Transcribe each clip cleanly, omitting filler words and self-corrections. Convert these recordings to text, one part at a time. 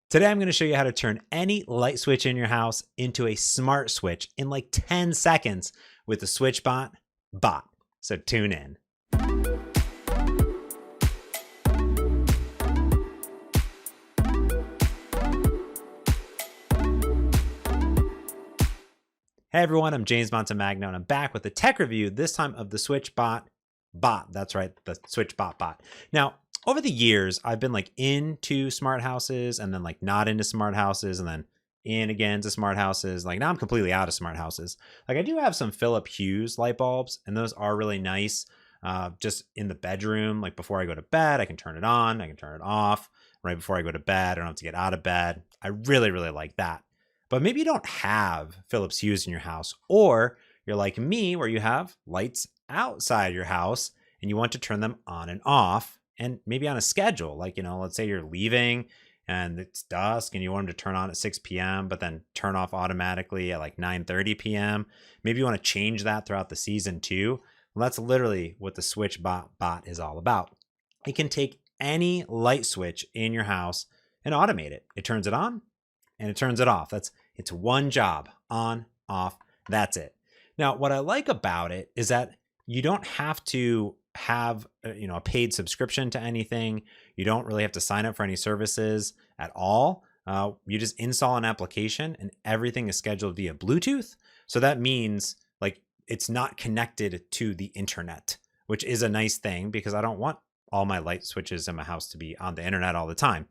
Today, I'm going to show you how to turn any light switch in your house into a smart switch in like 10 seconds with the SwitchBot bot. So tune in. Hey everyone, I'm James Montemagno and I'm back with a tech review, this time of the SwitchBot bot. That's right, the SwitchBot bot. Now, over the years, I've been like into smart houses and then like not into smart houses and then in again to smart houses. Like now I'm completely out of smart houses. Like I do have some Philip Hughes light bulbs and those are really nice. Just in the bedroom, like before I go to bed, I can turn it on, I can turn it off. Right before I go to bed, I don't have to get out of bed. I really, really like that. But maybe you don't have Philips Hues in your house, or you're like me where you have lights outside your house and you want to turn them on and off and maybe on a schedule. Like, let's say you're leaving and it's dusk and you want them to turn on at 6 p.m., but then turn off automatically at like 9:30 p.m. Maybe you want to change that throughout the season too. Well, that's literally what the SwitchBot bot is all about. It can take any light switch in your house and automate it. It turns it on and it turns it off. It's one job, on, off, that's it. Now, what I like about it is that you don't have to have a paid subscription to anything. You don't really have to sign up for any services at all. You just install an application and everything is scheduled via Bluetooth. So that means like it's not connected to the internet, which is a nice thing because I don't want all my light switches in my house to be on the internet all the time.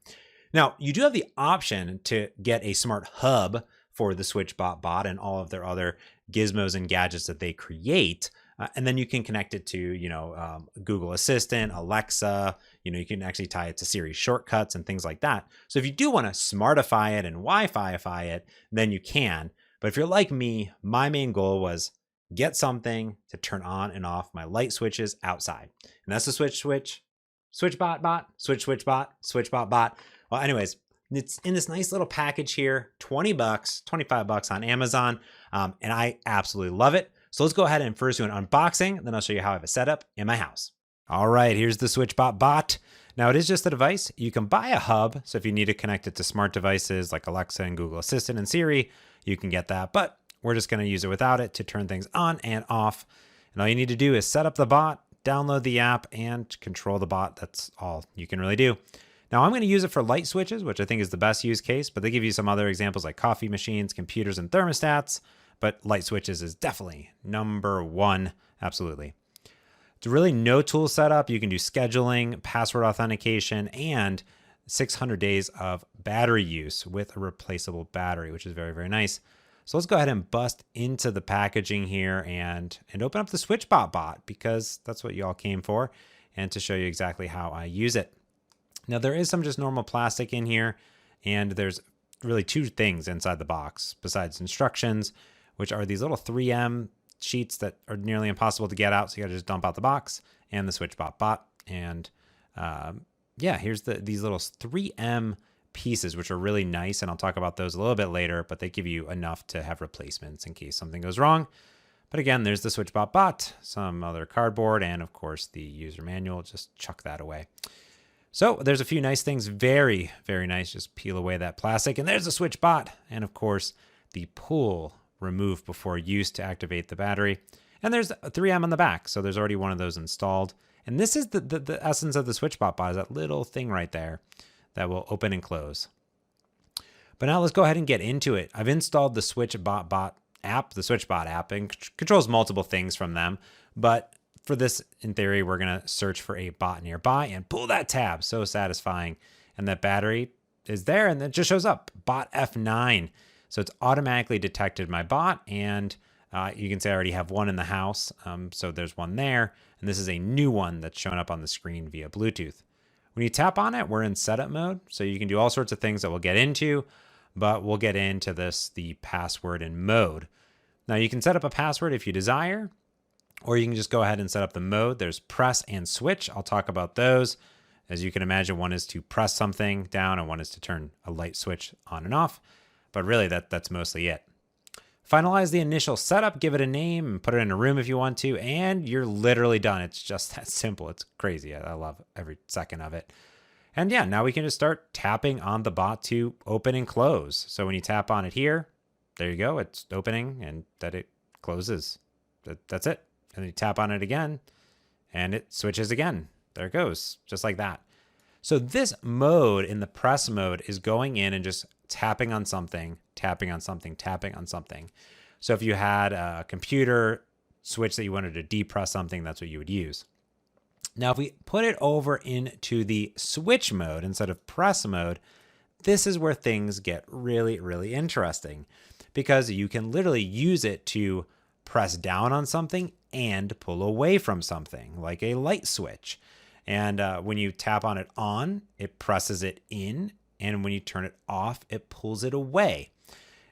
Now, you do have the option to get a smart hub for the SwitchBot bot and all of their other gizmos and gadgets that they create. And then you can connect it to, Google Assistant, Alexa, you can actually tie it to Siri shortcuts and things like that. So if you do want to smartify it and Wi-Fi-ify it, then you can. But if you're like me, my main goal was get something to turn on and off my light switches outside. And that's the SwitchBot bot, SwitchBot bot. Well, anyways, it's in this nice little package here, $20, $25 on Amazon. And I absolutely love it. So let's go ahead and first do an unboxing. Then I'll show you how I have it set up in my house. All right, here's the SwitchBot bot. Now it is just a device. You can buy a hub. So if you need to connect it to smart devices like Alexa and Google Assistant and Siri, you can get that. But we're just going to use it without it to turn things on and off. And all you need to do is set up the bot, download the app, and control the bot. That's all you can really do. Now I'm going to use it for light switches, which I think is the best use case, but they give you some other examples like coffee machines, computers, and thermostats, but light switches is definitely number one. Absolutely. It's really no tool setup. You can do scheduling, password authentication, and 600 days of battery use with a replaceable battery, which is very, very nice. So let's go ahead and bust into the packaging here and open up the SwitchBot bot because that's what you all came for, and to show you exactly how I use it. Now there is some just normal plastic in here, and there's really two things inside the box besides instructions, which are these little 3M sheets that are nearly impossible to get out. So you gotta just dump out the box and the SwitchBot bot. And here's these little 3M pieces, which are really nice. And I'll talk about those a little bit later, but they give you enough to have replacements in case something goes wrong. But again, there's the SwitchBot bot, some other cardboard, and of course the user manual. Just chuck that away. So there's a few nice things, very, very nice. Just peel away that plastic and there's the SwitchBot. And of course the pull remove before use to activate the battery. And there's a 3M on the back. So there's already one of those installed. And this is the essence of the SwitchBot bot, is that little thing right there that will open and close. But now let's go ahead and get into it. I've installed the SwitchBot bot app, the SwitchBot app, and controls multiple things from them. But for this, in theory, we're going to search for a bot nearby and pull that tab. So satisfying. And that battery is there and it just shows up, bot F9. So it's automatically detected my bot, and you can say I already have one in the house. So there's one there, and this is a new one that's showing up on the screen via Bluetooth. When you tap on it, we're in setup mode. So you can do all sorts of things that we'll get into, but we'll get into the password and mode. Now you can set up a password if you desire, or you can just go ahead and set up the mode. There's press and switch. I'll talk about those. As you can imagine, one is to press something down and one is to turn a light switch on and off. But really that's mostly it. Finalize the initial setup, give it a name, and put it in a room if you want to, and you're literally done. It's just that simple. It's crazy. I love every second of it. And yeah, now we can just start tapping on the bot to open and close. So when you tap on it here, there you go. It's opening and that it closes. That's it. And then you tap on it again and it switches again. There it goes, just like that. So this mode in the press mode is going in and just tapping on something, tapping on something, tapping on something. So if you had a computer switch that you wanted to depress something, that's what you would use. Now, if we put it over into the switch mode instead of press mode, this is where things get really, really interesting because you can literally use it to press down on something and pull away from something like a light switch. And when you tap on it on, it presses it in. And when you turn it off, it pulls it away.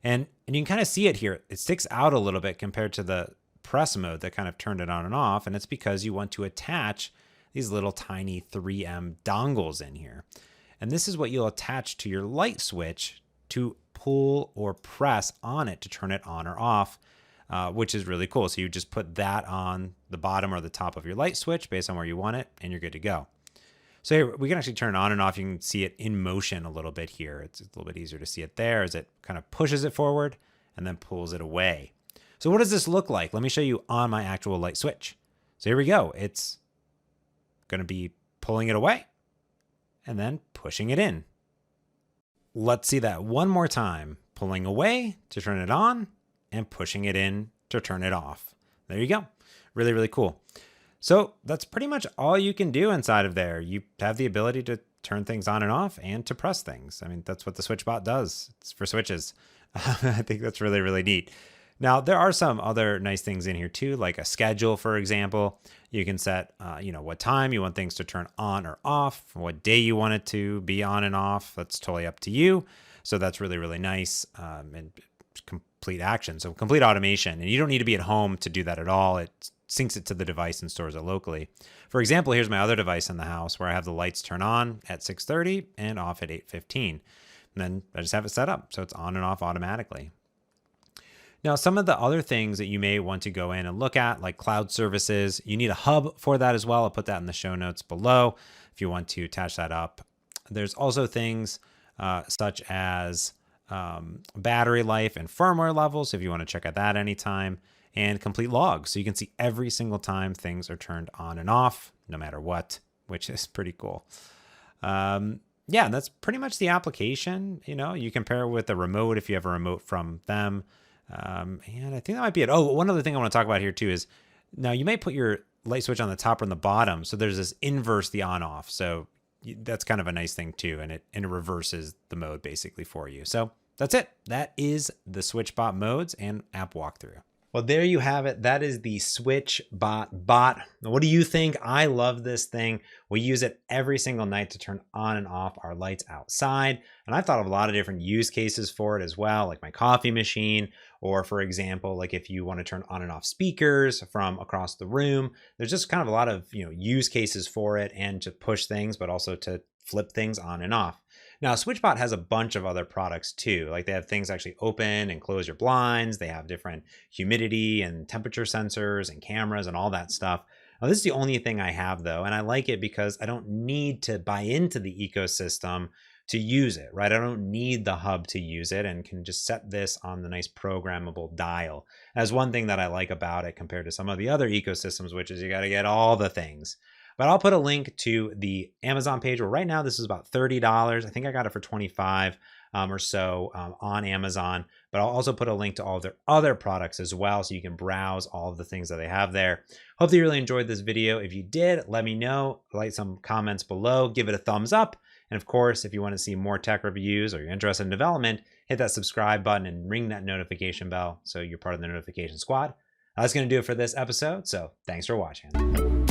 And you can kind of see it here. It sticks out a little bit compared to the press mode that kind of turned it on and off. And it's because you want to attach these little tiny 3M dongles in here. And this is what you'll attach to your light switch to pull or press on it to turn it on or off, which is really cool. So you just put that on the bottom or the top of your light switch based on where you want it, and you're good to go. So here, we can actually turn it on and off. You can see it in motion a little bit here. It's a little bit easier to see it there as it kind of pushes it forward and then pulls it away. So what does this look like? Let me show you on my actual light switch. So here we go. It's going to be pulling it away and then pushing it in. Let's see that one more time. Pulling away to turn it on and pushing it in to turn it off. There you go. Really, really cool. So that's pretty much all you can do inside of there. You have the ability to turn things on and off and to press things. I mean, that's what the SwitchBot does. It's for switches. I think that's really, really neat. Now, there are some other nice things in here too, like a schedule, for example. You can set, what time you want things to turn on or off, what day you want it to be on and off. That's totally up to you. So that's really, really nice and complete action. So complete automation. And you don't need to be at home to do that at all. It syncs it to the device and stores it locally. For example, here's my other device in the house where I have the lights turn on at 6:30 and off at 8:15. And then I just have it set up so it's on and off automatically. Now, some of the other things that you may want to go in and look at, like cloud services, you need a hub for that as well. I'll put that in the show notes below if you want to attach that up. There's also things such as battery life and firmware levels if you want to check out that anytime, and complete logs. So you can see every single time things are turned on and off, no matter what, which is pretty cool. Yeah, that's pretty much the application. You compare it with the remote if you have a remote from them. And I think that might be it. Oh, one other thing I want to talk about here too is now you may put your light switch on the top or on the bottom. So there's this inverse the on off. So that's kind of a nice thing too. And it reverses the mode basically for you. So that's it. That is the SwitchBot modes and app walkthrough. Well, there you have it. That is the SwitchBot bot. What do you think? I love this thing. We use it every single night to turn on and off our lights outside. And I've thought of a lot of different use cases for it as well, like my coffee machine, or for example, like if you want to turn on and off speakers from across the room. There's just kind of a lot of use cases for it, and to push things, but also to flip things on and off. Now, SwitchBot has a bunch of other products too. Like they have things actually open and close your blinds. They have different humidity and temperature sensors and cameras and all that stuff. Now, this is the only thing I have though, and I like it because I don't need to buy into the ecosystem to use it, right? I don't need the hub to use it and can just set this on the nice programmable dial. That's one thing that I like about it compared to some of the other ecosystems, which is you got to get all the things. But I'll put a link to the Amazon page where right now this is about $30. I think I got it for $25 or so on Amazon. But I'll also put a link to all of their other products as well, so you can browse all of the things that they have there. Hope that you really enjoyed this video. If you did, let me know. Write some comments below. Give it a thumbs up. And of course, if you want to see more tech reviews or you're interested in development, hit that subscribe button and ring that notification bell so you're part of the notification squad. That's going to do it for this episode. So thanks for watching.